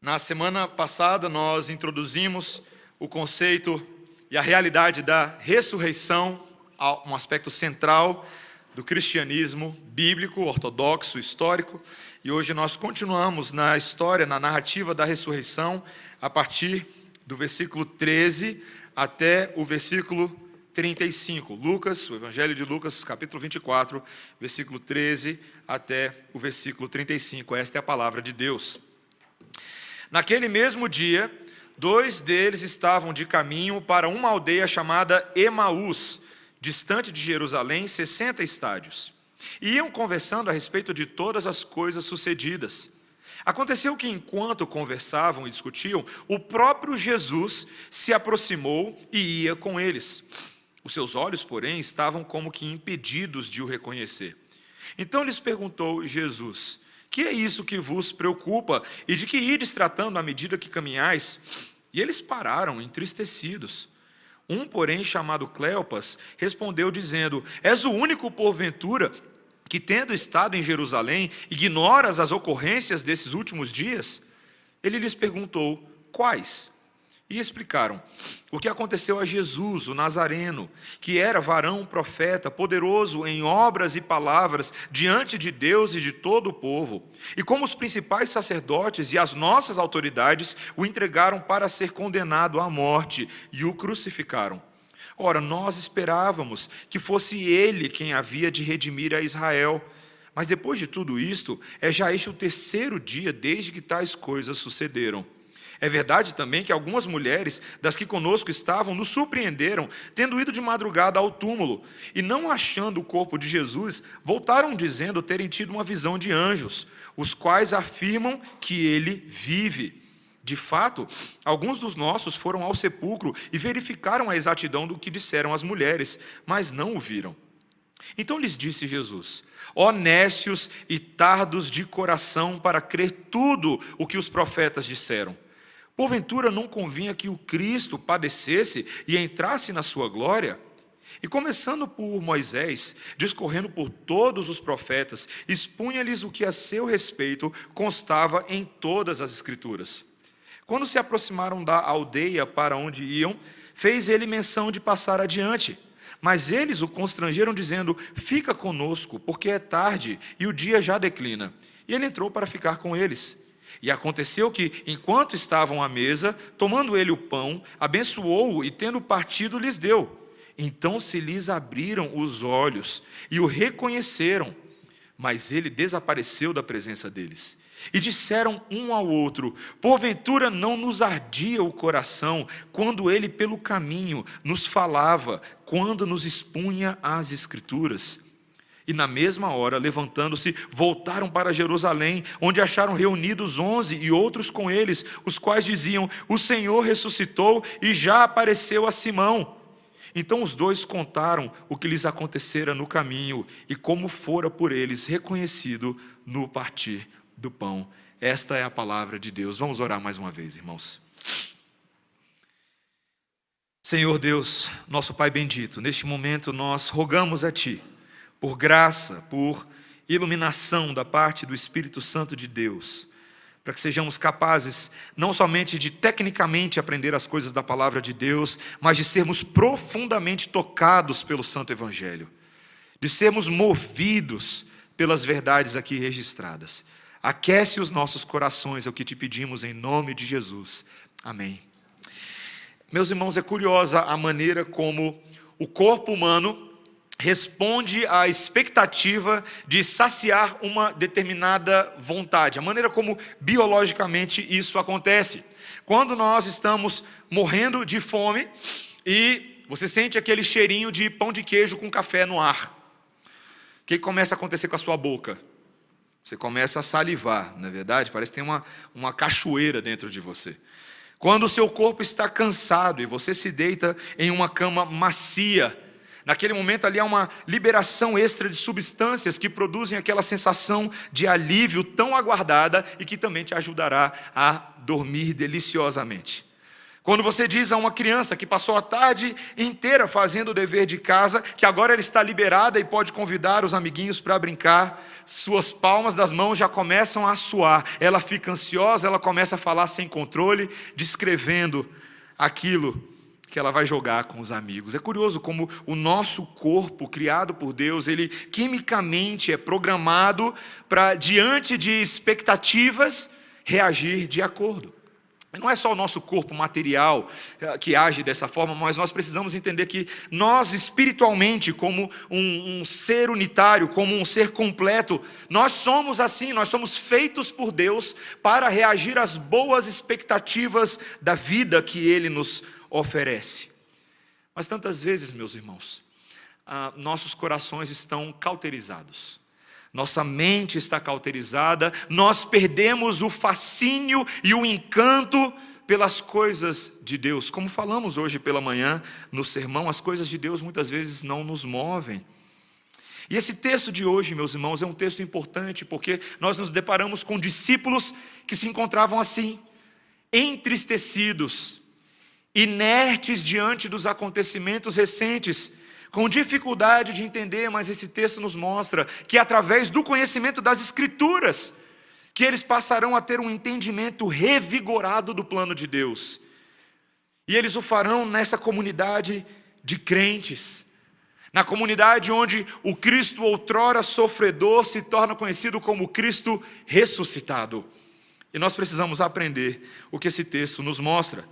Na semana passada, nós introduzimos o conceito e a realidade da ressurreição, um aspecto central do cristianismo bíblico, ortodoxo, histórico. E hoje nós continuamos na história, na narrativa da ressurreição, a partir do versículo 13 até o versículo 35. Lucas, o Evangelho de Lucas, capítulo 24, versículo 13 até o versículo 35. Esta é a palavra de Deus. Naquele mesmo dia, dois deles estavam de caminho para uma aldeia chamada Emaús, distante de Jerusalém, 60 estádios. E iam conversando a respeito de todas as coisas sucedidas. Aconteceu que, enquanto conversavam e discutiam, o próprio Jesus se aproximou e ia com eles. Os seus olhos, porém, estavam como que impedidos de o reconhecer. Então lhes perguntou Jesus: que é isso que vos preocupa, e de que ides tratando à medida que caminhais? E eles pararam, entristecidos. Um, porém, chamado Cleopas, respondeu dizendo: és o único, porventura, que, tendo estado em Jerusalém, ignoras as ocorrências desses últimos dias? Ele lhes perguntou: quais? E explicaram o que aconteceu a Jesus, o Nazareno, que era varão profeta, poderoso em obras e palavras diante de Deus e de todo o povo, e como os principais sacerdotes e as nossas autoridades o entregaram para ser condenado à morte e o crucificaram. Ora, nós esperávamos que fosse ele quem havia de redimir a Israel. Mas depois de tudo isto, é já este o terceiro dia desde que tais coisas sucederam. É verdade também que algumas mulheres das que conosco estavam nos surpreenderam, tendo ido de madrugada ao túmulo, e não achando o corpo de Jesus, voltaram dizendo terem tido uma visão de anjos, os quais afirmam que ele vive. De fato, alguns dos nossos foram ao sepulcro e verificaram a exatidão do que disseram as mulheres, mas não o viram. Então lhes disse Jesus: ó nécios e tardos de coração para crer tudo o que os profetas disseram. Porventura não convinha que o Cristo padecesse e entrasse na sua glória? E começando por Moisés, discorrendo por todos os profetas, expunha-lhes o que a seu respeito constava em todas as Escrituras. Quando se aproximaram da aldeia para onde iam, fez ele menção de passar adiante. Mas eles o constrangeram, dizendo: fica conosco, porque é tarde e o dia já declina. E ele entrou para ficar com eles. E aconteceu que, enquanto estavam à mesa, tomando ele o pão, abençoou-o e, tendo partido, lhes deu. Então se lhes abriram os olhos e o reconheceram, mas ele desapareceu da presença deles. E disseram um ao outro: porventura não nos ardia o coração quando ele pelo caminho nos falava, quando nos expunha as Escrituras? E na mesma hora, levantando-se, voltaram para Jerusalém, onde acharam reunidos 11 e outros com eles, os quais diziam: o Senhor ressuscitou e já apareceu a Simão. Então os dois contaram o que lhes acontecera no caminho e como fora por eles reconhecido no partir do pão. Esta é a palavra de Deus. Vamos orar mais uma vez, irmãos. Senhor Deus, nosso Pai bendito, neste momento nós rogamos a Ti, por graça, por iluminação da parte do Espírito Santo de Deus, para que sejamos capazes não somente de tecnicamente aprender as coisas da palavra de Deus, mas de sermos profundamente tocados pelo Santo Evangelho, de sermos movidos pelas verdades aqui registradas. Aquece os nossos corações, é o que te pedimos em nome de Jesus. Amém. Meus irmãos, é curiosa a maneira como o corpo humano responde à expectativa de saciar uma determinada vontade, a maneira como biologicamente isso acontece. Quando nós estamos morrendo de fome e você sente aquele cheirinho de pão de queijo com café no ar, o que começa a acontecer com a sua boca? Você começa a salivar, não é verdade? Parece que tem uma cachoeira dentro de você. Quando o seu corpo está cansado e você se deita em uma cama macia, naquele momento ali há uma liberação extra de substâncias que produzem aquela sensação de alívio tão aguardada e que também te ajudará a dormir deliciosamente. Quando você diz a uma criança que passou a tarde inteira fazendo o dever de casa, que agora ela está liberada e pode convidar os amiguinhos para brincar, suas palmas das mãos já começam a suar, ela fica ansiosa, ela começa a falar sem controle, descrevendo aquilo que ela vai jogar com os amigos. É curioso como o nosso corpo, criado por Deus, ele quimicamente é programado para, diante de expectativas, reagir de acordo. Não é só o nosso corpo material que age dessa forma, mas nós precisamos entender que nós espiritualmente, como um ser unitário, como um ser completo, nós somos assim, nós somos feitos por Deus para reagir às boas expectativas da vida que Ele nos oferece. Mas tantas vezes, meus irmãos, nossos corações estão cauterizados. Nossa mente está cauterizada, nós perdemos o fascínio e o encanto pelas coisas de Deus. Como falamos hoje pela manhã no sermão, as coisas de Deus muitas vezes não nos movem. E esse texto de hoje, meus irmãos, é um texto importante, porque nós nos deparamos com discípulos que se encontravam assim, entristecidos, inertes diante dos acontecimentos recentes, com dificuldade de entender, mas esse texto nos mostra que através do conhecimento das Escrituras, que eles passarão a ter um entendimento revigorado do plano de Deus. E eles o farão nessa comunidade de crentes, na comunidade onde o Cristo outrora sofredor se torna conhecido como Cristo ressuscitado. E nós precisamos aprender o que esse texto nos mostra.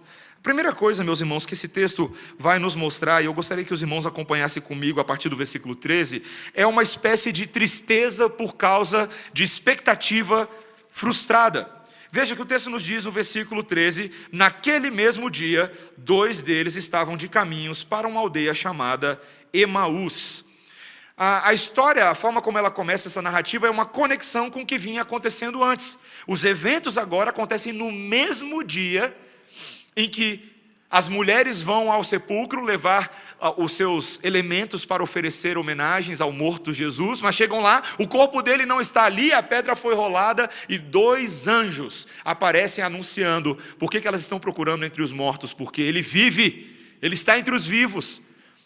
Primeira coisa, meus irmãos, que esse texto vai nos mostrar, e eu gostaria que os irmãos acompanhassem comigo a partir do versículo 13, é uma espécie de tristeza por causa de expectativa frustrada. Veja que o texto nos diz no versículo 13, naquele mesmo dia, 2 deles estavam de caminhos para uma aldeia chamada Emaús. A história, a forma como ela começa essa narrativa é uma conexão com o que vinha acontecendo antes. Os eventos agora acontecem no mesmo dia em que as mulheres vão ao sepulcro levar os seus elementos para oferecer homenagens ao morto Jesus, mas chegam lá, o corpo dele não está ali, a pedra foi rolada e 2 anjos aparecem anunciando. Por que elas estão procurando entre os mortos? Porque ele vive, ele está entre os vivos.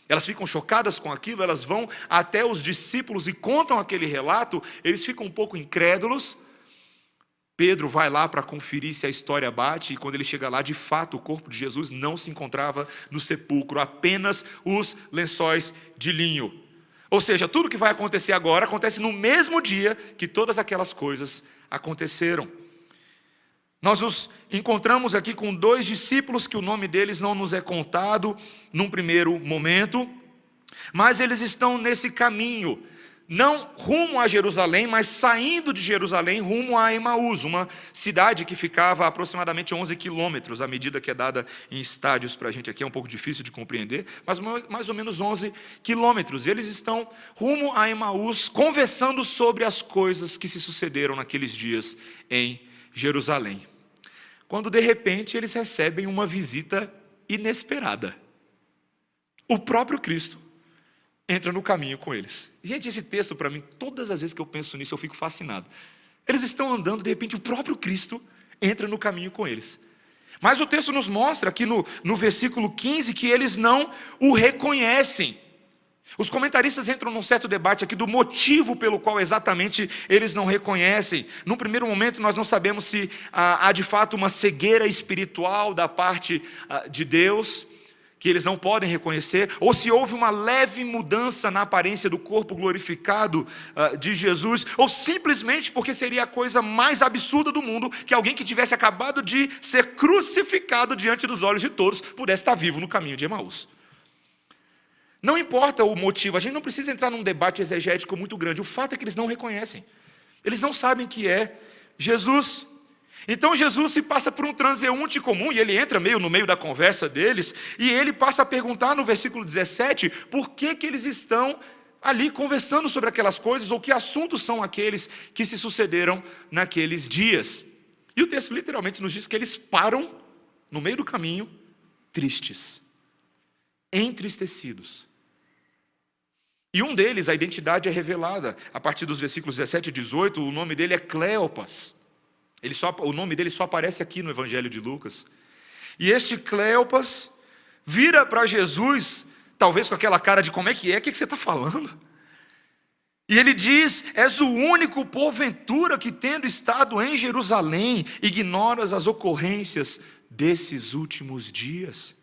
Elas ficam chocadas com aquilo, elas vão até os discípulos e contam aquele relato, eles ficam um pouco incrédulos. Pedro vai lá para conferir se a história bate, e quando ele chega lá, de fato, o corpo de Jesus não se encontrava no sepulcro, apenas os lençóis de linho. Ou seja, tudo que vai acontecer agora acontece no mesmo dia que todas aquelas coisas aconteceram. Nós nos encontramos aqui com 2 discípulos que o nome deles não nos é contado num primeiro momento, mas eles estão nesse caminho, não rumo a Jerusalém, mas saindo de Jerusalém rumo a Emaús, uma cidade que ficava a aproximadamente 11 quilômetros, a medida que é dada em estádios para a gente aqui é um pouco difícil de compreender, mas mais ou menos 11 quilômetros. Eles estão rumo a Emaús, conversando sobre as coisas que se sucederam naqueles dias em Jerusalém. Quando de repente eles recebem uma visita inesperada. O próprio Cristo entra no caminho com eles. Gente, esse texto para mim, todas as vezes que eu penso nisso, eu fico fascinado. Eles estão andando, de repente o próprio Cristo entra no caminho com eles. Mas o texto nos mostra aqui no versículo 15 que eles não o reconhecem. Os comentaristas entram num certo debate aqui do motivo pelo qual exatamente eles não reconhecem. Num primeiro momento nós não sabemos se há de fato uma cegueira espiritual da parte de Deus, que eles não podem reconhecer, ou se houve uma leve mudança na aparência do corpo glorificado de Jesus, ou simplesmente porque seria a coisa mais absurda do mundo que alguém que tivesse acabado de ser crucificado diante dos olhos de todos pudesse estar vivo no caminho de Emaús. Não importa o motivo, a gente não precisa entrar num debate exegético muito grande, o fato é que eles não reconhecem, eles não sabem que é Jesus. Então Jesus se passa por um transeunte comum, e ele entra no meio da conversa deles, e ele passa a perguntar no versículo 17, por que eles estão ali conversando sobre aquelas coisas, ou que assuntos são aqueles que se sucederam naqueles dias. E o texto literalmente nos diz que eles param no meio do caminho, tristes, entristecidos. E um deles, a identidade é revelada, a partir dos versículos 17 e 18, o nome dele é Cleopas. O nome dele só aparece aqui no Evangelho de Lucas. E este Cleopas vira para Jesus, talvez com aquela cara de como é? O que você está falando? E ele diz: és o único porventura que, tendo estado em Jerusalém, ignoras as ocorrências desses últimos dias.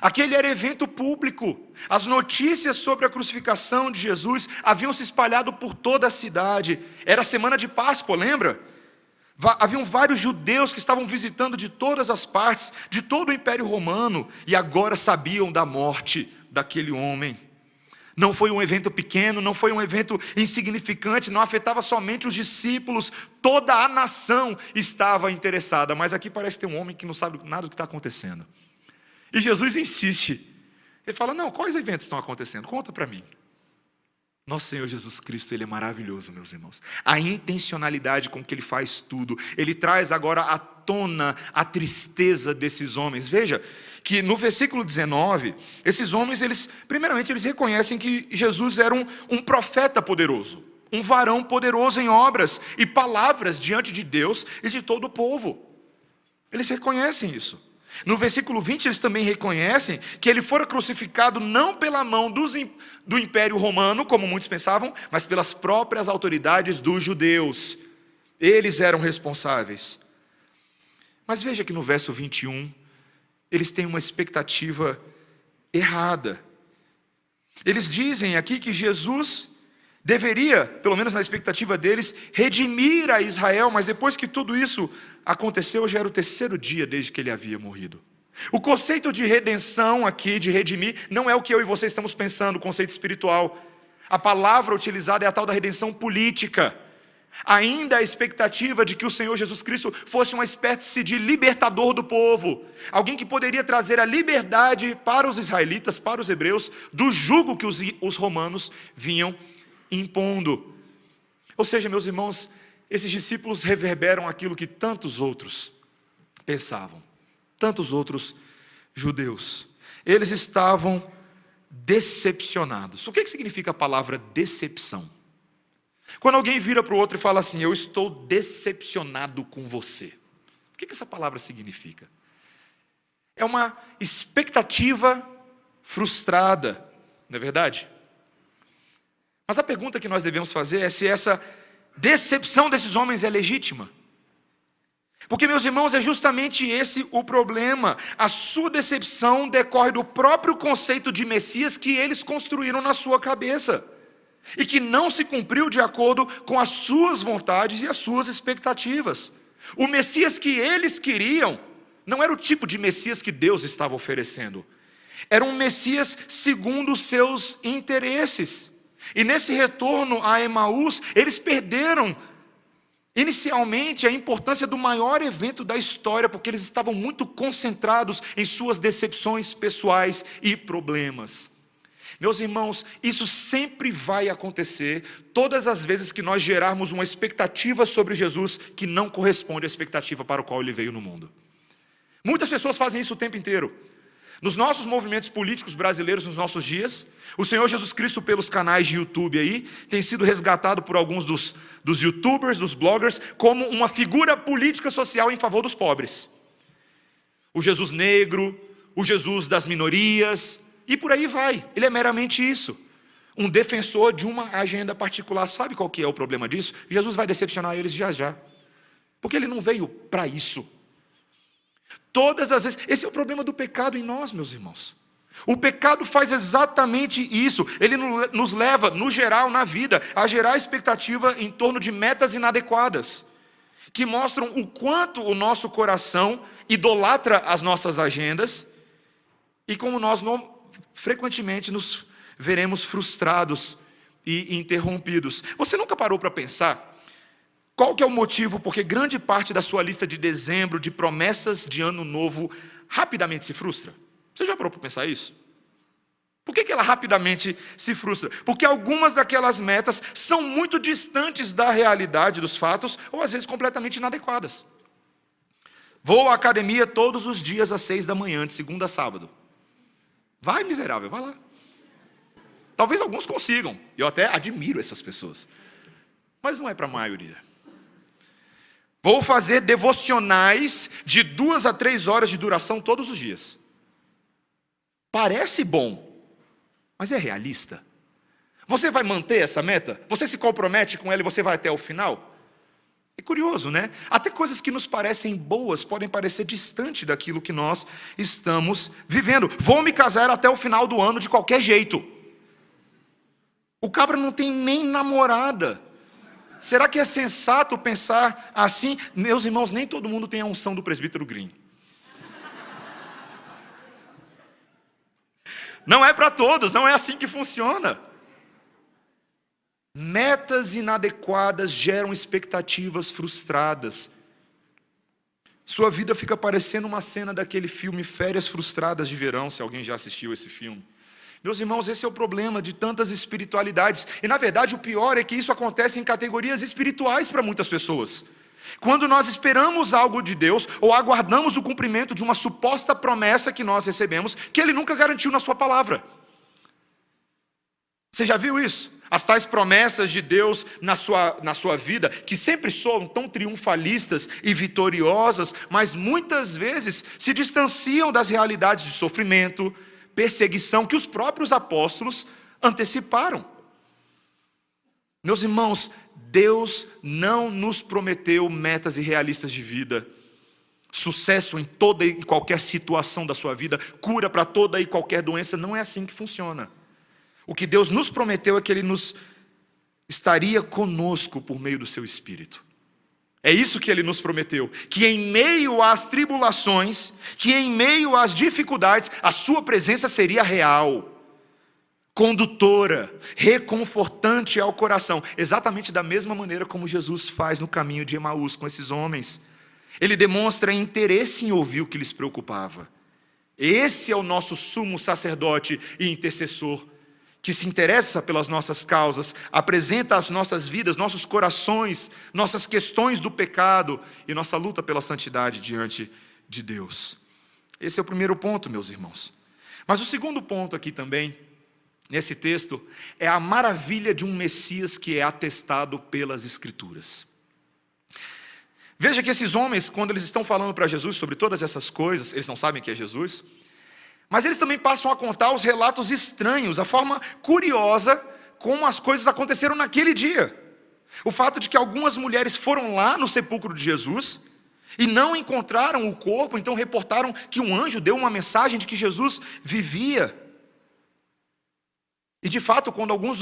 Aquele era evento público. As notícias sobre a crucificação de Jesus haviam se espalhado por toda a cidade. Era a semana de Páscoa, lembra? Haviam vários judeus que estavam visitando de todas as partes, de todo o Império Romano, e agora sabiam da morte daquele homem. Não foi um evento pequeno, não foi um evento insignificante, não afetava somente os discípulos, toda a nação estava interessada. Mas aqui parece ter um homem que não sabe nada do que está acontecendo. E Jesus insiste. Ele fala: não, quais eventos estão acontecendo? Conta para mim. Nosso Senhor Jesus Cristo, Ele é maravilhoso, meus irmãos. A intencionalidade com que Ele faz tudo. Ele traz agora à tona a tristeza desses homens. Veja que no versículo 19, esses homens, primeiramente, eles reconhecem que Jesus era um profeta poderoso, um varão poderoso em obras e palavras diante de Deus e de todo o povo. Eles reconhecem isso. No versículo 20, eles também reconhecem que ele fora crucificado não pela mão do Império Romano, como muitos pensavam, mas pelas próprias autoridades dos judeus. Eles eram responsáveis. Mas veja que no verso 21, eles têm uma expectativa errada. Eles dizem aqui que Jesus deveria, pelo menos na expectativa deles, redimir a Israel, mas depois que tudo isso aconteceu, já era o terceiro dia desde que ele havia morrido. O conceito de redenção aqui, de redimir, não é o que eu e você estamos pensando, o conceito espiritual. A palavra utilizada é a tal da redenção política. Ainda a expectativa de que o Senhor Jesus Cristo fosse uma espécie de libertador do povo, alguém que poderia trazer a liberdade para os israelitas, para os hebreus, do jugo que os romanos vinham impondo. Ou seja, meus irmãos, esses discípulos reverberam aquilo que tantos outros pensavam, tantos outros judeus. Eles estavam decepcionados. O que significa a palavra decepção? Quando alguém vira para o outro e fala assim: eu estou decepcionado com você. O que essa palavra significa? É uma expectativa frustrada, não é verdade? Mas a pergunta que nós devemos fazer é se essa decepção desses homens é legítima. Porque, meus irmãos, é justamente esse o problema. A sua decepção decorre do próprio conceito de Messias que eles construíram na sua cabeça, e que não se cumpriu de acordo com as suas vontades e as suas expectativas. O Messias que eles queriam não era o tipo de Messias que Deus estava oferecendo. Era um Messias segundo os seus interesses. E nesse retorno a Emaús, eles perderam inicialmente a importância do maior evento da história, porque eles estavam muito concentrados em suas decepções pessoais e problemas. Meus irmãos, isso sempre vai acontecer todas as vezes que nós gerarmos uma expectativa sobre Jesus que não corresponde à expectativa para a qual ele veio no mundo. Muitas pessoas fazem isso o tempo inteiro. Nos nossos movimentos políticos brasileiros, nos nossos dias, o Senhor Jesus Cristo, pelos canais de YouTube aí, tem sido resgatado por alguns dos youtubers, dos bloggers, como uma figura política social em favor dos pobres. O Jesus negro, o Jesus das minorias, e por aí vai. Ele é meramente isso. Um defensor de uma agenda particular. Sabe qual que é o problema disso? Jesus vai decepcionar eles já já. Porque ele não veio para isso. Todas as vezes. Esse é o problema do pecado em nós, meus irmãos. O pecado faz exatamente isso. Ele nos leva, no geral, na vida, a gerar expectativa em torno de metas inadequadas, que mostram o quanto o nosso coração idolatra as nossas agendas e como nós não frequentemente nos veremos frustrados e interrompidos. Você nunca parou para pensar qual que é o motivo porque grande parte da sua lista de dezembro, de promessas de ano novo, rapidamente se frustra? Você já parou para pensar isso? Por que ela rapidamente se frustra? Porque algumas daquelas metas são muito distantes da realidade dos fatos, ou às vezes completamente inadequadas. Vou à academia todos os dias às 6 da manhã, de segunda a sábado. Vai, miserável, vai lá. Talvez alguns consigam, eu até admiro essas pessoas, mas não é para a maioria. Vou fazer devocionais de 2 a 3 horas de duração todos os dias. Parece bom, mas é realista? Você vai manter essa meta? Você se compromete com ela e você vai até o final? É curioso, né? Até coisas que nos parecem boas podem parecer distante daquilo que nós estamos vivendo. Vou me casar até o final do ano de qualquer jeito. O cabra não tem nem namorada. Será que é sensato pensar assim? Meus irmãos, nem todo mundo tem a unção do presbítero Green. Não é para todos, não é assim que funciona. Metas inadequadas geram expectativas frustradas. Sua vida fica parecendo uma cena daquele filme Férias Frustradas de Verão, se alguém já assistiu esse filme. Meus irmãos, esse é o problema de tantas espiritualidades. E na verdade o pior é que isso acontece em categorias espirituais para muitas pessoas. Quando nós esperamos algo de Deus, ou aguardamos o cumprimento de uma suposta promessa que nós recebemos, que Ele nunca garantiu na sua palavra. Você já viu isso? As tais promessas de Deus na sua vida, que sempre soam tão triunfalistas e vitoriosas, mas muitas vezes se distanciam das realidades de sofrimento, perseguição, que os próprios apóstolos anteciparam. Meus irmãos, Deus não nos prometeu metas irrealistas de vida, sucesso em toda e qualquer situação da sua vida, cura para toda e qualquer doença. Não é assim que funciona. O que Deus nos prometeu é que Ele nos estaria conosco por meio do seu Espírito. É isso que Ele nos prometeu, que em meio às tribulações, que em meio às dificuldades, a sua presença seria real, condutora, reconfortante ao coração, exatamente da mesma maneira como Jesus faz no caminho de Emaús com esses homens. Ele demonstra interesse em ouvir o que lhes preocupava. Esse é o nosso sumo sacerdote e intercessor, que se interessa pelas nossas causas, apresenta as nossas vidas, nossos corações, nossas questões do pecado e nossa luta pela santidade diante de Deus. Esse é o primeiro ponto, meus irmãos. Mas o segundo ponto aqui também, nesse texto, é a maravilha de um Messias que é atestado pelas Escrituras. Veja que esses homens, quando eles estão falando para Jesus sobre todas essas coisas, eles não sabem que é Jesus, mas eles também passam a contar os relatos estranhos, a forma curiosa como as coisas aconteceram naquele dia. O fato de que algumas mulheres foram lá no sepulcro de Jesus e não encontraram o corpo, então reportaram que um anjo deu uma mensagem de que Jesus vivia. E de fato, quando alguns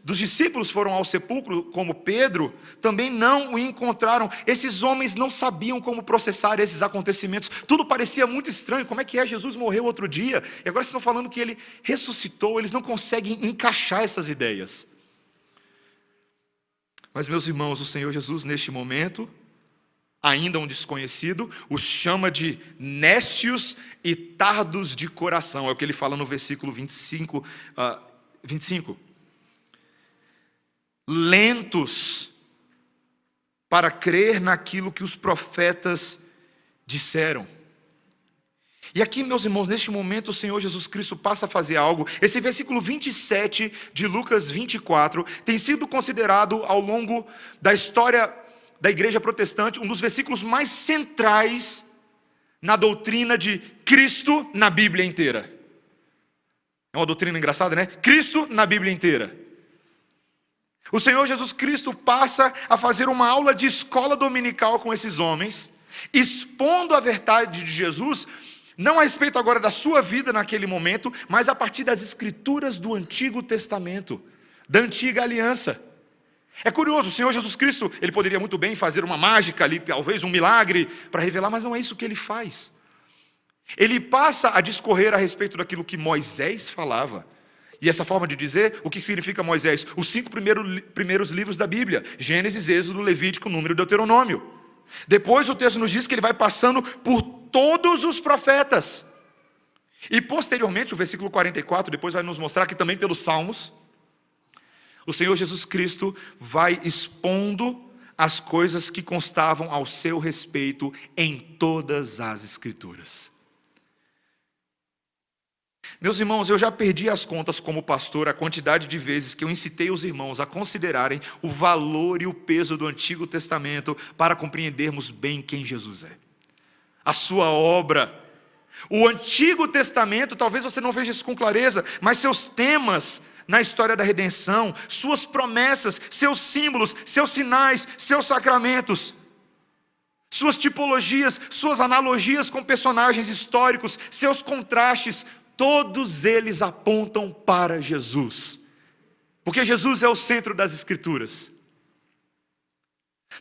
dos discípulos foram ao sepulcro, como Pedro, também não o encontraram. Esses homens não sabiam como processar esses acontecimentos. Tudo parecia muito estranho. Como é que é? Jesus morreu outro dia. E agora vocês estão falando que Ele ressuscitou. Eles não conseguem encaixar essas ideias. Mas, meus irmãos, o Senhor Jesus, neste momento, ainda um desconhecido, os chama de nécios e tardos de coração. É o que Ele fala no versículo 25. Lentos para crer naquilo que os profetas disseram. E aqui, meus irmãos, neste momento o Senhor Jesus Cristo passa a fazer algo. Esse versículo 27 de Lucas 24 tem sido considerado ao longo da história da igreja protestante um dos versículos mais centrais na doutrina de Cristo na Bíblia inteira. É uma doutrina engraçada, né? Cristo na Bíblia inteira. O Senhor Jesus Cristo passa a fazer uma aula de escola dominical com esses homens, expondo a verdade de Jesus, não a respeito agora da sua vida naquele momento, mas a partir das Escrituras do Antigo Testamento, da Antiga Aliança. É curioso, o Senhor Jesus Cristo, Ele poderia muito bem fazer uma mágica ali, talvez um milagre, para revelar, mas não é isso que Ele faz. Ele passa a discorrer a respeito daquilo que Moisés falava. E essa forma de dizer, o que significa Moisés? Os 5 primeiros livros da Bíblia: Gênesis, Êxodo, Levítico, Número e Deuteronômio. Depois o texto nos diz que ele vai passando por todos os profetas. E posteriormente, o versículo 44, depois vai nos mostrar que também pelos Salmos, o Senhor Jesus Cristo vai expondo as coisas que constavam ao seu respeito em todas as Escrituras. Meus irmãos, eu já perdi as contas como pastor, a quantidade de vezes que eu incitei os irmãos a considerarem o valor e o peso do Antigo Testamento para compreendermos bem quem Jesus é, a sua obra. O Antigo Testamento, talvez você não veja isso com clareza, mas seus temas na história da redenção, suas promessas, seus símbolos, seus sinais, seus sacramentos, suas tipologias, suas analogias com personagens históricos, seus contrastes, todos eles apontam para Jesus, porque Jesus é o centro das Escrituras.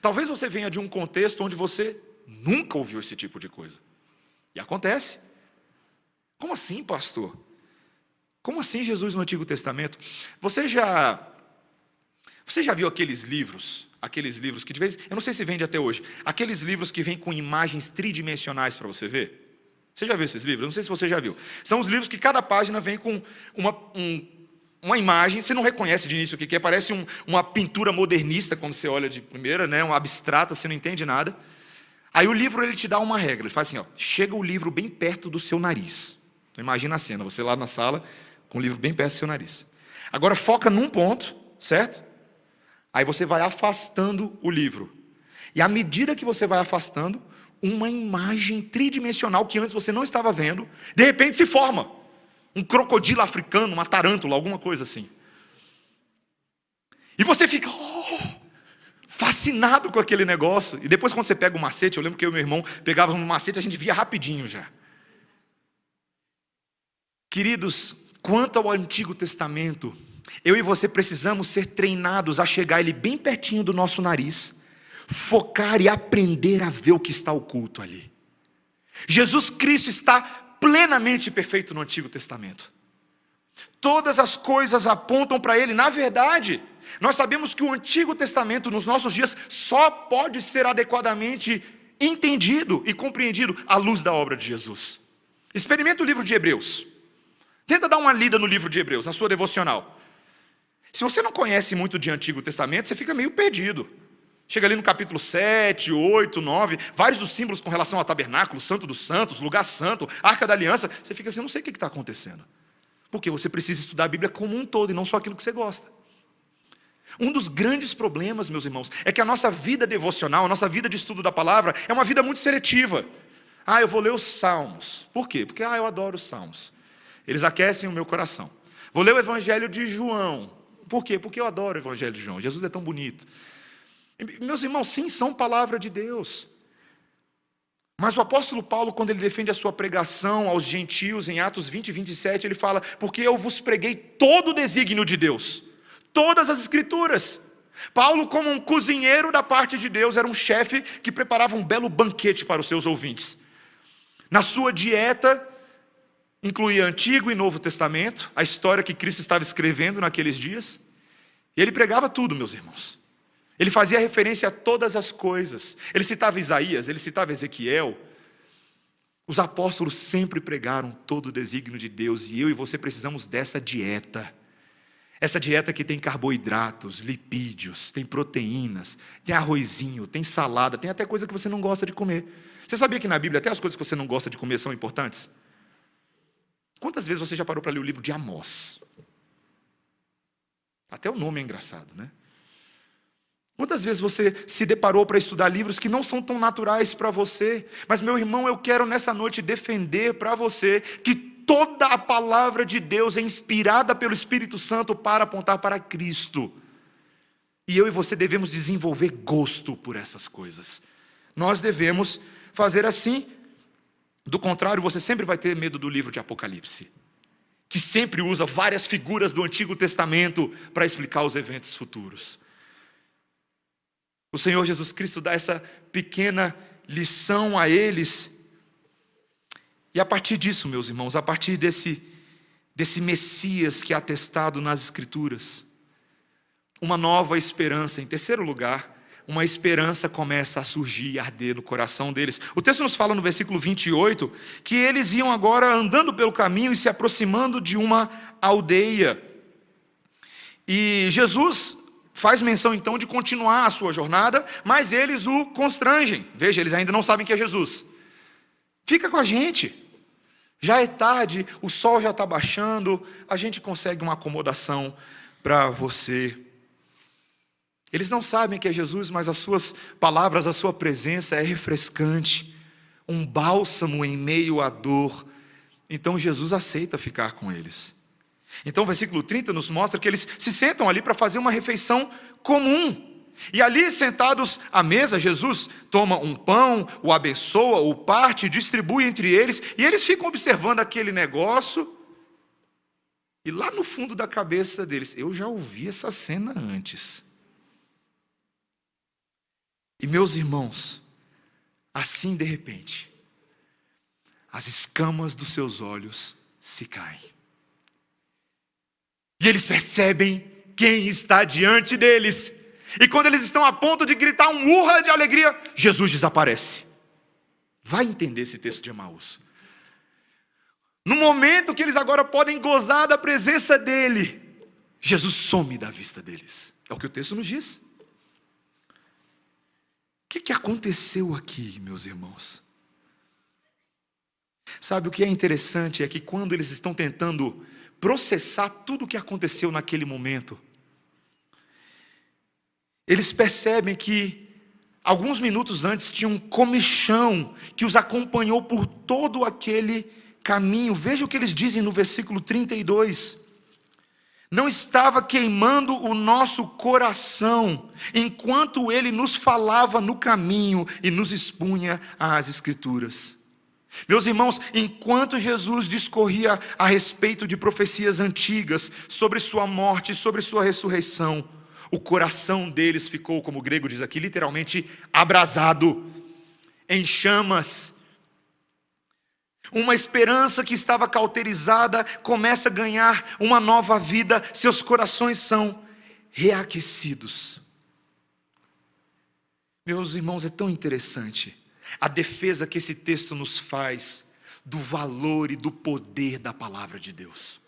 Talvez você venha de um contexto onde você nunca ouviu esse tipo de coisa, e acontece. Como assim, pastor? Como assim Jesus no Antigo Testamento? Você já viu aqueles livros que de vez, eu não sei se vende até hoje, aqueles livros que vêm com imagens tridimensionais para você ver? Você já viu esses livros? Eu não sei se você já viu. São os livros que cada página vem com uma imagem, você não reconhece de início o que é, parece uma pintura modernista quando você olha de primeira, né? Uma abstrata, você não entende nada. Aí o livro ele te dá uma regra, ele faz assim, ó, chega o livro bem perto do seu nariz. Então imagina a cena, você lá na sala com o livro bem perto do seu nariz. Agora foca num ponto, certo? Aí você vai afastando o livro. E à medida que você vai afastando, uma imagem tridimensional que antes você não estava vendo, de repente se forma. Um crocodilo africano, uma tarântula, alguma coisa assim. E você fica fascinado com aquele negócio. E depois quando você pega o macete, eu lembro que eu e meu irmão pegávamos um macete, a gente via rapidinho já. Queridos, quanto ao Antigo Testamento, eu e você precisamos ser treinados a chegar ele bem pertinho do nosso nariz, focar e aprender a ver o que está oculto ali. Jesus Cristo está plenamente perfeito no Antigo Testamento. Todas as coisas apontam para Ele. Na verdade, nós sabemos que o Antigo Testamento nos nossos dias só pode ser adequadamente entendido e compreendido à luz da obra de Jesus. Experimenta o livro de Hebreus. Tenta dar uma lida no livro de Hebreus, na sua devocional. Se você não conhece muito de Antigo Testamento, você fica meio perdido. Chega ali no capítulo 7, 8, 9, vários dos símbolos com relação ao tabernáculo, Santo dos Santos, lugar santo, Arca da Aliança, você fica assim, eu não sei o que está acontecendo. Porque você precisa estudar a Bíblia como um todo e não só aquilo que você gosta. Um dos grandes problemas, meus irmãos, é que a nossa vida devocional, a nossa vida de estudo da palavra, é uma vida muito seletiva. Eu vou ler os Salmos. Por quê? Porque eu adoro os Salmos. Eles aquecem o meu coração. Vou ler o Evangelho de João. Por quê? Porque eu adoro o Evangelho de João. Jesus é tão bonito. Meus irmãos, sim, são palavra de Deus. Mas o apóstolo Paulo, quando ele defende a sua pregação aos gentios, em Atos 20 e 27, ele fala, porque eu vos preguei todo o desígnio de Deus, todas as escrituras. Paulo, como um cozinheiro da parte de Deus, era um chefe que preparava um belo banquete para os seus ouvintes. Na sua dieta, incluía Antigo e Novo Testamento, a história que Cristo estava escrevendo naqueles dias, e ele pregava tudo, meus irmãos. Ele fazia referência a todas as coisas. Ele citava Isaías, ele citava Ezequiel. Os apóstolos sempre pregaram todo o desígnio de Deus, e eu e você precisamos dessa dieta. Essa dieta que tem carboidratos, lipídios, tem proteínas, tem arrozinho, tem salada, tem até coisa que você não gosta de comer. Você sabia que na Bíblia até as coisas que você não gosta de comer são importantes? Quantas vezes você já parou para ler o livro de Amós? Até o nome é engraçado, né? Quantas vezes você se deparou para estudar livros que não são tão naturais para você? Mas, meu irmão, eu quero nessa noite defender para você que toda a palavra de Deus é inspirada pelo Espírito Santo para apontar para Cristo. E eu e você devemos desenvolver gosto por essas coisas. Nós devemos fazer assim. Do contrário, você sempre vai ter medo do livro de Apocalipse, que sempre usa várias figuras do Antigo Testamento para explicar os eventos futuros. O Senhor Jesus Cristo dá essa pequena lição a eles. E a partir disso, meus irmãos, a partir desse Messias que é atestado nas Escrituras, uma nova esperança. Em terceiro lugar, uma esperança começa a surgir e arder no coração deles. O texto nos fala no versículo 28, que eles iam agora andando pelo caminho e se aproximando de uma aldeia. E Jesus faz menção então de continuar a sua jornada, mas eles o constrangem. Veja, eles ainda não sabem que é Jesus. Fica com a gente. Já é tarde, o sol já está baixando, a gente consegue uma acomodação para você. Eles não sabem que é Jesus, mas as suas palavras, a sua presença é refrescante, um bálsamo em meio à dor. Então Jesus aceita ficar com eles. Então o versículo 30 nos mostra que eles se sentam ali para fazer uma refeição comum. E ali, sentados à mesa, Jesus toma um pão, o abençoa, o parte, distribui entre eles, e eles ficam observando aquele negócio. E lá no fundo da cabeça deles, eu já ouvi essa cena antes. E meus irmãos, assim de repente, as escamas dos seus olhos se caem. E eles percebem quem está diante deles. E quando eles estão a ponto de gritar um urra de alegria, Jesus desaparece. Vai entender esse texto de Emaús. No momento que eles agora podem gozar da presença dele, Jesus some da vista deles. É o que o texto nos diz. O que aconteceu aqui, meus irmãos? Sabe, o que é interessante é que quando eles estão tentando processar tudo o que aconteceu naquele momento, eles percebem que alguns minutos antes tinha um comichão que os acompanhou por todo aquele caminho. Veja o que eles dizem no versículo 32. Não estava queimando o nosso coração, enquanto ele nos falava no caminho e nos expunha as Escrituras. Meus irmãos, enquanto Jesus discorria a respeito de profecias antigas, sobre sua morte, sobre sua ressurreição, o coração deles ficou, como o grego diz aqui, literalmente abrasado, em chamas. Uma esperança que estava cauterizada começa a ganhar uma nova vida, seus corações são reaquecidos. Meus irmãos, é tão interessante a defesa que esse texto nos faz do valor e do poder da palavra de Deus.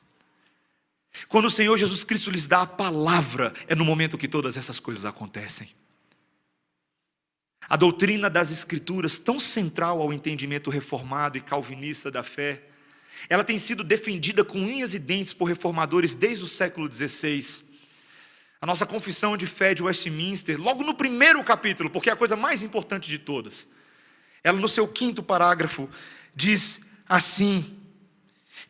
Quando o Senhor Jesus Cristo lhes dá a palavra, é no momento que todas essas coisas acontecem. A doutrina das Escrituras, tão central ao entendimento reformado e calvinista da fé, ela tem sido defendida com unhas e dentes por reformadores desde o século XVI. A nossa confissão de fé de Westminster, logo no primeiro capítulo, porque é a coisa mais importante de todas, ela no seu 5º parágrafo diz assim,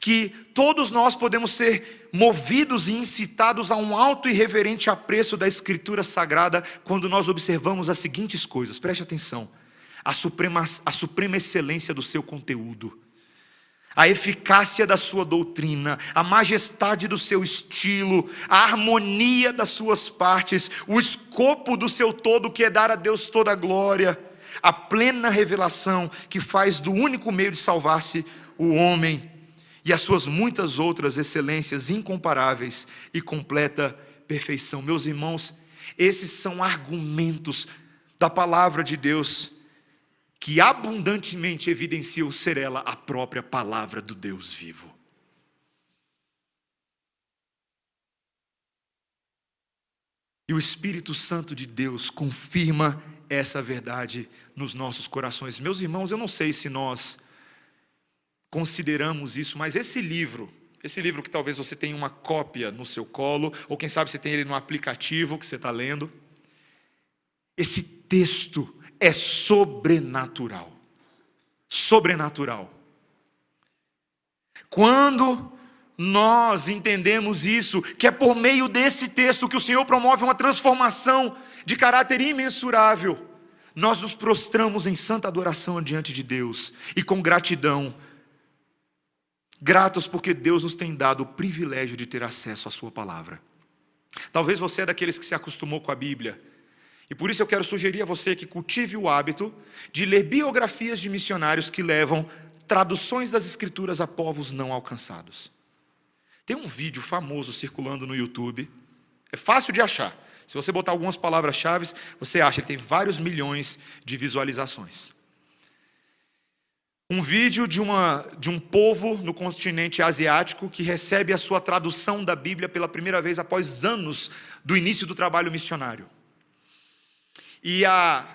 que todos nós podemos ser movidos e incitados a um alto e reverente apreço da Escritura Sagrada quando nós observamos as seguintes coisas, preste atenção: a suprema excelência do seu conteúdo, a eficácia da sua doutrina, a majestade do seu estilo, a harmonia das suas partes, o escopo do seu todo, que é dar a Deus toda a glória, a plena revelação que faz do único meio de salvar-se o homem, e as suas muitas outras excelências incomparáveis e completa perfeição. Meus irmãos, esses são argumentos da palavra de Deus que abundantemente evidenciam ser ela a própria palavra do Deus vivo. E o Espírito Santo de Deus confirma essa verdade nos nossos corações. Meus irmãos, eu não sei se nós consideramos isso, mas esse livro que talvez você tenha uma cópia no seu colo, ou quem sabe você tem ele no aplicativo que você está lendo, esse texto é sobrenatural. Sobrenatural. Quando nós entendemos isso, que é por meio desse texto que o Senhor promove uma transformação de caráter imensurável, nós nos prostramos em santa adoração diante de Deus e com gratidão, gratos porque Deus nos tem dado o privilégio de ter acesso à sua palavra. Talvez você é daqueles que se acostumou com a Bíblia, e por isso eu quero sugerir a você que cultive o hábito de ler biografias de missionários que levam traduções das Escrituras a povos não alcançados. Tem um vídeo famoso circulando no YouTube, é fácil de achar. Se você botar algumas palavras-chave, você acha, ele tem vários milhões de visualizações. Um vídeo de um povo no continente asiático que recebe a sua tradução da Bíblia pela primeira vez após anos do início do trabalho missionário. E a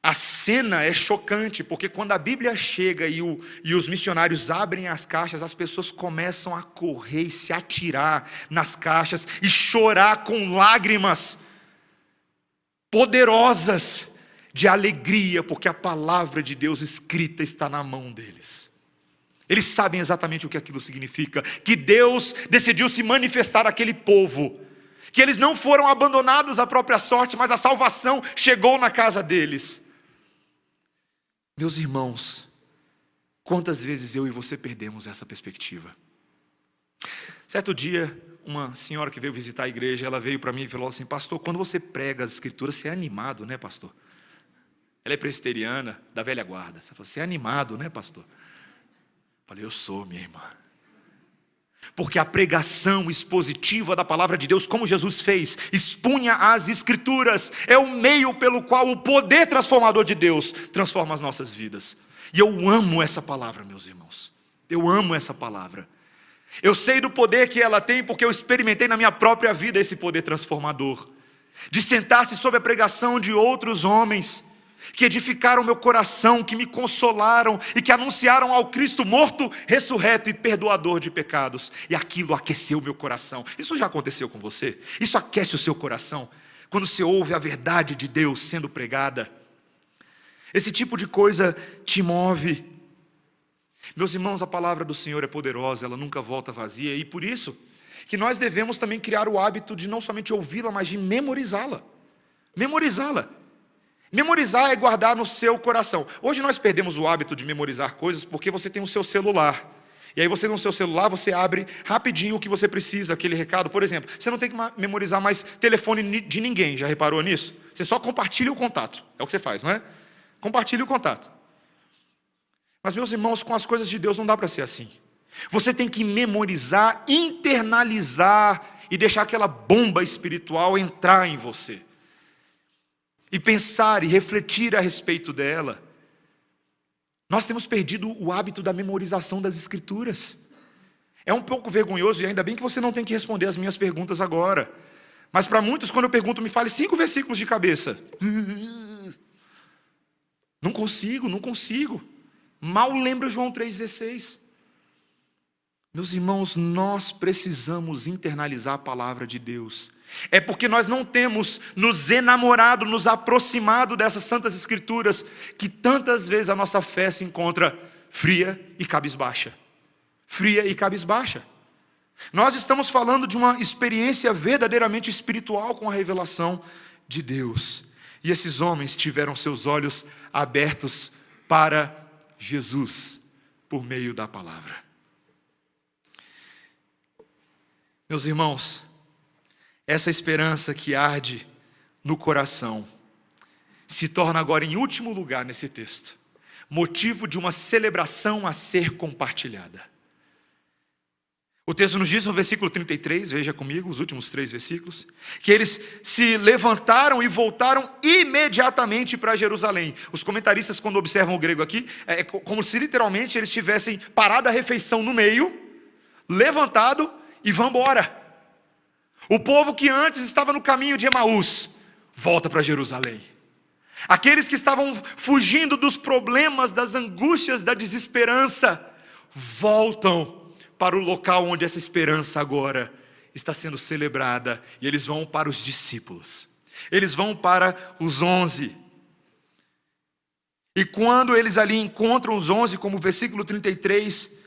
A cena é chocante, porque quando a Bíblia chega e os missionários abrem as caixas, as pessoas começam a correr e se atirar nas caixas e chorar com lágrimas poderosas de alegria, porque a palavra de Deus escrita está na mão deles. Eles sabem exatamente o que aquilo significa, que Deus decidiu se manifestar àquele povo, que eles não foram abandonados à própria sorte, mas a salvação chegou na casa deles. Meus irmãos, quantas vezes eu e você perdemos essa perspectiva? Certo dia, uma senhora que veio visitar a igreja, ela veio para mim e falou assim: pastor, quando você prega as escrituras, você é animado, né, pastor? Ela é presbiteriana, da velha guarda. Você falou: você é animado, né, pastor? Eu falei: eu sou, minha irmã. Porque a pregação expositiva da palavra de Deus, como Jesus fez, expunha as escrituras, é o meio pelo qual o poder transformador de Deus transforma as nossas vidas. E eu amo essa palavra, meus irmãos. Eu amo essa palavra. Eu sei do poder que ela tem, porque eu experimentei na minha própria vida esse poder transformador. De sentar-se sob a pregação de outros homens, que edificaram meu coração, que me consolaram e que anunciaram ao Cristo morto, ressurreto e perdoador de pecados. E aquilo aqueceu meu coração. Isso já aconteceu com você? Isso aquece o seu coração? Quando você ouve a verdade de Deus sendo pregada? Esse tipo de coisa te move. Meus irmãos, a palavra do Senhor é poderosa, ela nunca volta vazia. E por isso que nós devemos também criar o hábito de não somente ouvi-la, mas de memorizá-la. Memorizá-la. Memorizar é guardar no seu coração. Hoje nós perdemos o hábito de memorizar coisas porque você tem o seu celular. E aí você no seu celular, você abre rapidinho o que você precisa, aquele recado. Por exemplo, você não tem que memorizar mais telefone de ninguém, já reparou nisso? Você só compartilha o contato. É o que você faz, não é? Compartilha o contato. Mas, meus irmãos, com as coisas de Deus não dá para ser assim. Você tem que memorizar, internalizar e deixar aquela bomba espiritual entrar em você. E pensar e refletir a respeito dela. Nós temos perdido o hábito da memorização das Escrituras. É um pouco vergonhoso, e ainda bem que você não tem que responder as minhas perguntas agora. Mas para muitos, quando eu pergunto, me fale 5 versículos de cabeça. Não consigo. Mal lembro João 3,16. Meus irmãos, nós precisamos internalizar a palavra de Deus. É porque nós não temos nos enamorado, nos aproximado dessas santas escrituras, que tantas vezes a nossa fé se encontra fria e cabisbaixa. Fria e cabisbaixa. Nós estamos falando de uma experiência verdadeiramente espiritual com a revelação de Deus. E esses homens tiveram seus olhos abertos para Jesus, por meio da palavra. Meus irmãos, essa esperança que arde no coração se torna agora, em último lugar nesse texto, motivo de uma celebração a ser compartilhada. O texto nos diz no versículo 33, veja comigo os últimos 3 versículos, que eles se levantaram e voltaram imediatamente para Jerusalém. Os comentaristas, quando observam o grego aqui, é como se literalmente eles tivessem parado a refeição no meio, levantado e vão embora. O povo que antes estava no caminho de Emaús, volta para Jerusalém. Aqueles que estavam fugindo dos problemas, das angústias, da desesperança, voltam para o local onde essa esperança agora está sendo celebrada. E eles vão para os discípulos. Eles vão para os 11. E quando eles ali encontram os 11, como o versículo 33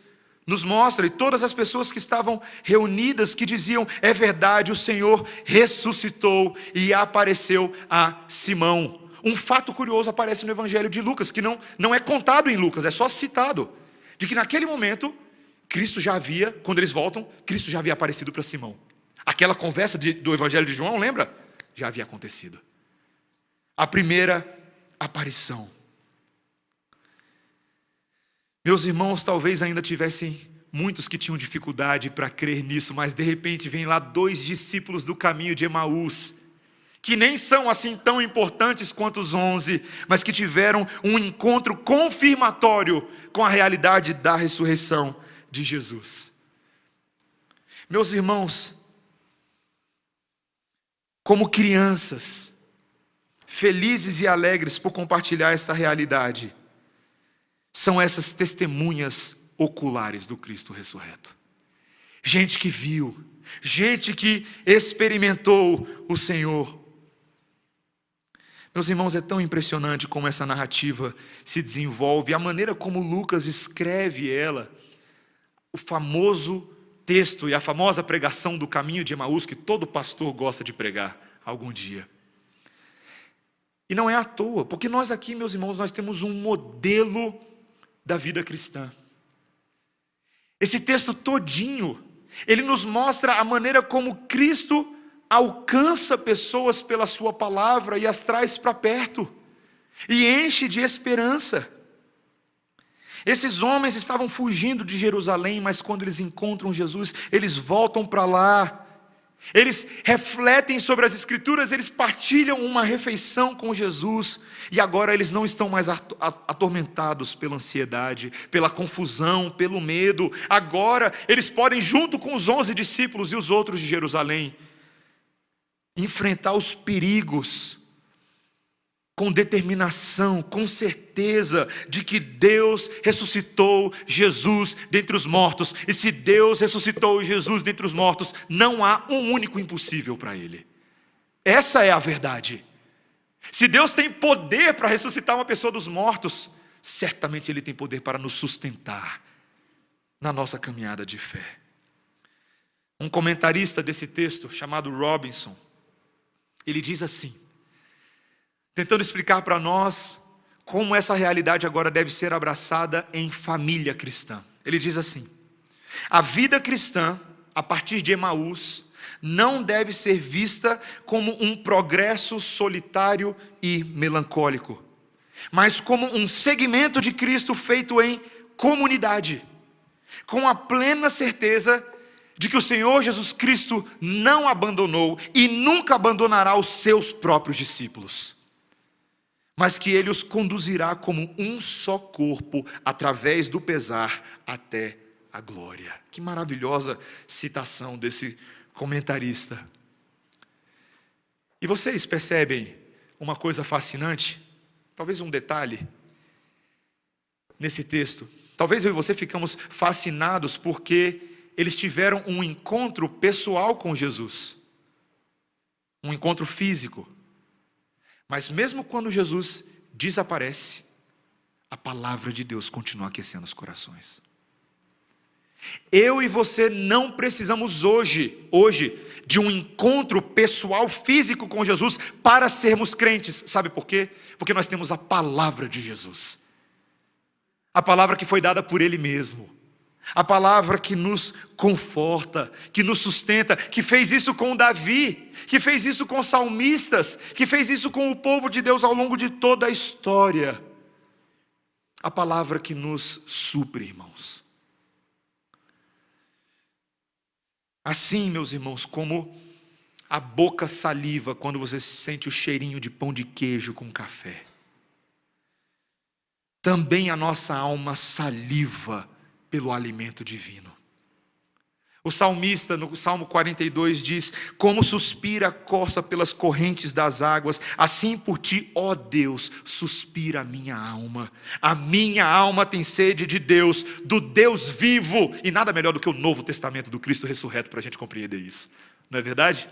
nos mostra, e todas as pessoas que estavam reunidas, que diziam: é verdade, o Senhor ressuscitou e apareceu a Simão. Um fato curioso aparece no Evangelho de Lucas, que não é contado em Lucas, é só citado, de que naquele momento, Cristo já havia, quando eles voltam, Cristo já havia aparecido para Simão. Aquela conversa do Evangelho de João, lembra? Já havia acontecido. A primeira aparição. Meus irmãos, talvez ainda tivessem muitos que tinham dificuldade para crer nisso, mas de repente vem lá 2 discípulos do caminho de Emaús, que nem são assim tão importantes quanto os 11, mas que tiveram um encontro confirmatório com a realidade da ressurreição de Jesus. Meus irmãos, como crianças, felizes e alegres por compartilhar esta realidade, são essas testemunhas oculares do Cristo ressurreto. Gente que viu, gente que experimentou o Senhor. Meus irmãos, é tão impressionante como essa narrativa se desenvolve, a maneira como Lucas escreve ela, o famoso texto e a famosa pregação do caminho de Emaús, que todo pastor gosta de pregar algum dia. E não é à toa, porque nós aqui, meus irmãos, nós temos um modelo da vida cristã. Esse texto todinho, ele nos mostra a maneira como Cristo alcança pessoas pela sua palavra e as traz para perto, e enche de esperança. Esses homens estavam fugindo de Jerusalém, mas quando eles encontram Jesus, eles voltam para lá. Eles refletem sobre as Escrituras, eles partilham uma refeição com Jesus, e agora eles não estão mais atormentados pela ansiedade, pela confusão, pelo medo. Agora eles podem, junto com os 11 discípulos e os outros de Jerusalém, enfrentar os perigos com determinação, com certeza de que Deus ressuscitou Jesus dentre os mortos. E se Deus ressuscitou Jesus dentre os mortos, não há um único impossível para Ele. Essa é a verdade. Se Deus tem poder para ressuscitar uma pessoa dos mortos, certamente Ele tem poder para nos sustentar na nossa caminhada de fé. Um comentarista desse texto, chamado Robinson, ele diz assim, tentando explicar para nós como essa realidade agora deve ser abraçada em família cristã. Ele diz assim: a vida cristã, a partir de Emaús, não deve ser vista como um progresso solitário e melancólico, mas como um segmento de Cristo feito em comunidade, com a plena certeza de que o Senhor Jesus Cristo não abandonou e nunca abandonará os seus próprios discípulos, mas que Ele os conduzirá como um só corpo, através do pesar até a glória. Que maravilhosa citação desse comentarista. E vocês percebem uma coisa fascinante? Talvez um detalhe nesse texto. Talvez eu e você ficamos fascinados porque eles tiveram um encontro pessoal com Jesus, um encontro físico. Mas mesmo quando Jesus desaparece, a palavra de Deus continua aquecendo os corações. Eu e você não precisamos hoje, de um encontro pessoal físico com Jesus para sermos crentes. Sabe por quê? Porque nós temos a palavra de Jesus. A palavra que foi dada por Ele mesmo. A palavra que nos conforta, que nos sustenta, que fez isso com Davi, que fez isso com os salmistas, que fez isso com o povo de Deus ao longo de toda a história. A palavra que nos supre, irmãos. Assim, meus irmãos, como a boca saliva quando você sente o cheirinho de pão de queijo com café, também a nossa alma saliva pelo alimento divino. O salmista, no Salmo 42, diz: como suspira a corça pelas correntes das águas, assim por ti, ó Deus, suspira a minha alma. A minha alma tem sede de Deus, do Deus vivo. E nada melhor do que o Novo Testamento do Cristo ressurreto para a gente compreender isso. Não é verdade?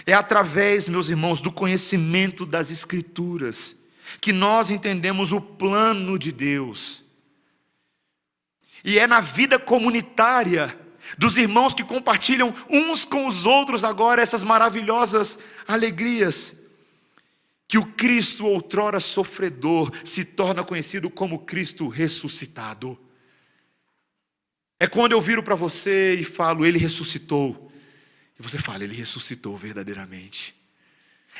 É através, meus irmãos, do conhecimento das Escrituras que nós entendemos o plano de Deus. E é na vida comunitária dos irmãos que compartilham uns com os outros agora essas maravilhosas alegrias, que o Cristo outrora sofredor se torna conhecido como Cristo ressuscitado. É quando eu viro para você e falo: Ele ressuscitou, e você fala: Ele ressuscitou verdadeiramente.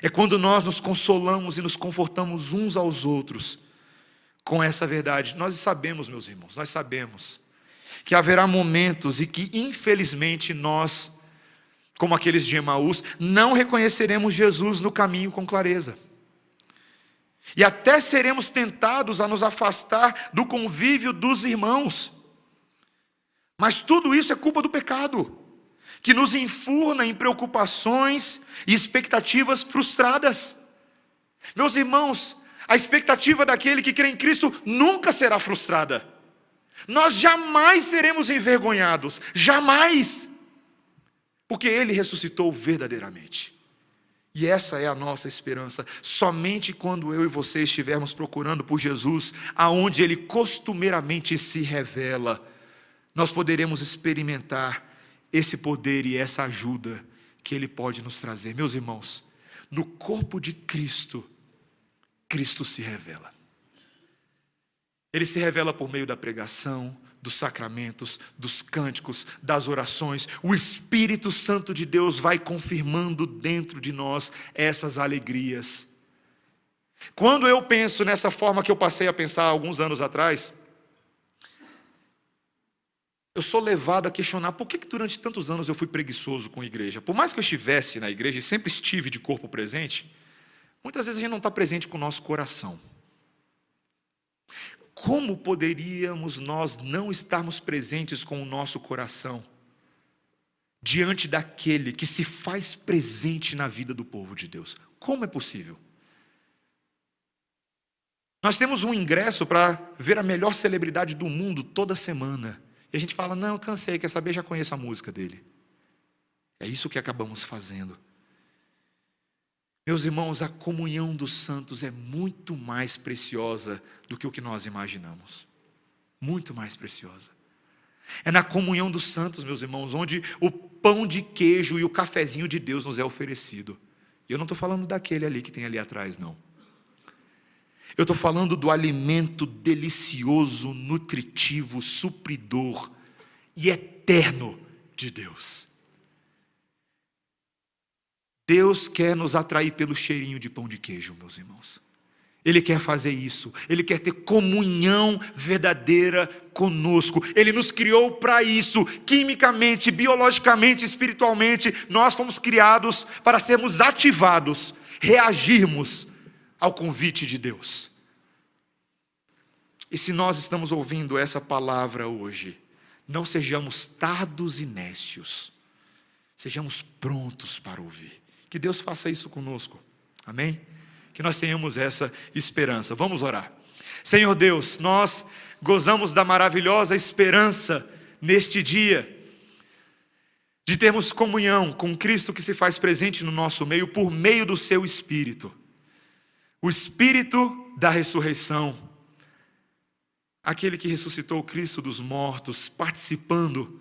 É quando nós nos consolamos e nos confortamos uns aos outros com essa verdade. Nós sabemos, meus irmãos, nós sabemos que haverá momentos e que infelizmente nós, como aqueles de Emaús, não reconheceremos Jesus no caminho com clareza. E até seremos tentados a nos afastar do convívio dos irmãos. Mas tudo isso é culpa do pecado, que nos enfurna em preocupações e expectativas frustradas. Meus irmãos, a expectativa daquele que crê em Cristo nunca será frustrada. Nós jamais seremos envergonhados, jamais, porque Ele ressuscitou verdadeiramente. E essa é a nossa esperança. Somente quando eu e você estivermos procurando por Jesus, aonde Ele costumeiramente se revela, nós poderemos experimentar esse poder e essa ajuda que Ele pode nos trazer. Meus irmãos, no corpo de Cristo, Cristo se revela. Ele se revela por meio da pregação, dos sacramentos, dos cânticos, das orações. O Espírito Santo de Deus vai confirmando dentro de nós essas alegrias. Quando eu penso nessa forma que eu passei a pensar alguns anos atrás, eu sou levado a questionar por que durante tantos anos eu fui preguiçoso com a igreja. Por mais que eu estivesse na igreja e sempre estive de corpo presente, muitas vezes a gente não está presente com o nosso coração. Como poderíamos nós não estarmos presentes com o nosso coração diante daquele que se faz presente na vida do povo de Deus? Como é possível? Nós temos um ingresso para ver a melhor celebridade do mundo toda semana. E a gente fala, não, cansei, quer saber, já conheço a música dele. É isso que acabamos fazendo. Meus irmãos, a comunhão dos santos é muito mais preciosa do que o que nós imaginamos. Muito mais preciosa. É na comunhão dos santos, meus irmãos, onde o pão de queijo e o cafezinho de Deus nos é oferecido. E eu não estou falando daquele ali que tem ali atrás, não. Eu estou falando do alimento delicioso, nutritivo, supridor e eterno de Deus. Deus quer nos atrair pelo cheirinho de pão de queijo, meus irmãos. Ele quer fazer isso. Ele quer ter comunhão verdadeira conosco. Ele nos criou para isso, quimicamente, biologicamente, espiritualmente. Nós fomos criados para sermos ativados, reagirmos ao convite de Deus. E se nós estamos ouvindo essa palavra hoje, não sejamos tardos e nécios. Sejamos prontos para ouvir. Que Deus faça isso conosco. Amém? Que nós tenhamos essa esperança. Vamos orar. Senhor Deus, nós gozamos da maravilhosa esperança neste dia de termos comunhão com Cristo que se faz presente no nosso meio por meio do seu Espírito. O Espírito da ressurreição. Aquele que ressuscitou o Cristo dos mortos, participando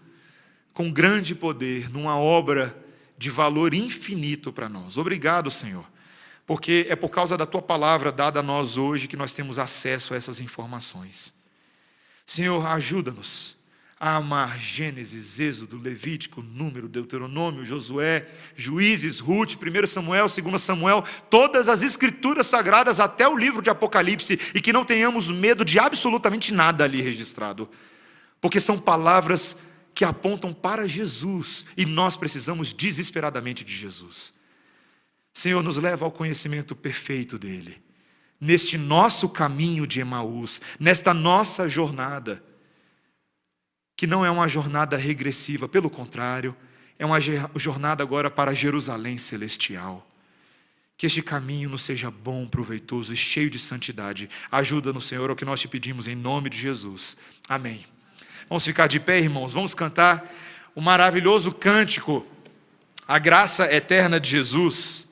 com grande poder numa obra de valor infinito para nós. Obrigado, Senhor, porque é por causa da Tua palavra dada a nós hoje que nós temos acesso a essas informações. Senhor, ajuda-nos a amar Gênesis, Êxodo, Levítico, Número, Deuteronômio, Josué, Juízes, Ruth, 1 Samuel, 2 Samuel, todas as escrituras sagradas até o livro de Apocalipse, e que não tenhamos medo de absolutamente nada ali registrado, porque são palavras que apontam para Jesus, e nós precisamos desesperadamente de Jesus. Senhor, nos leva ao conhecimento perfeito dEle, neste nosso caminho de Emaús, nesta nossa jornada, que não é uma jornada regressiva, pelo contrário, é uma jornada agora para Jerusalém celestial. Que este caminho nos seja bom, proveitoso e cheio de santidade. Ajuda-nos, Senhor, é o que nós te pedimos em nome de Jesus. Amém. Vamos ficar de pé, irmãos, vamos cantar o maravilhoso cântico, a graça eterna de Jesus.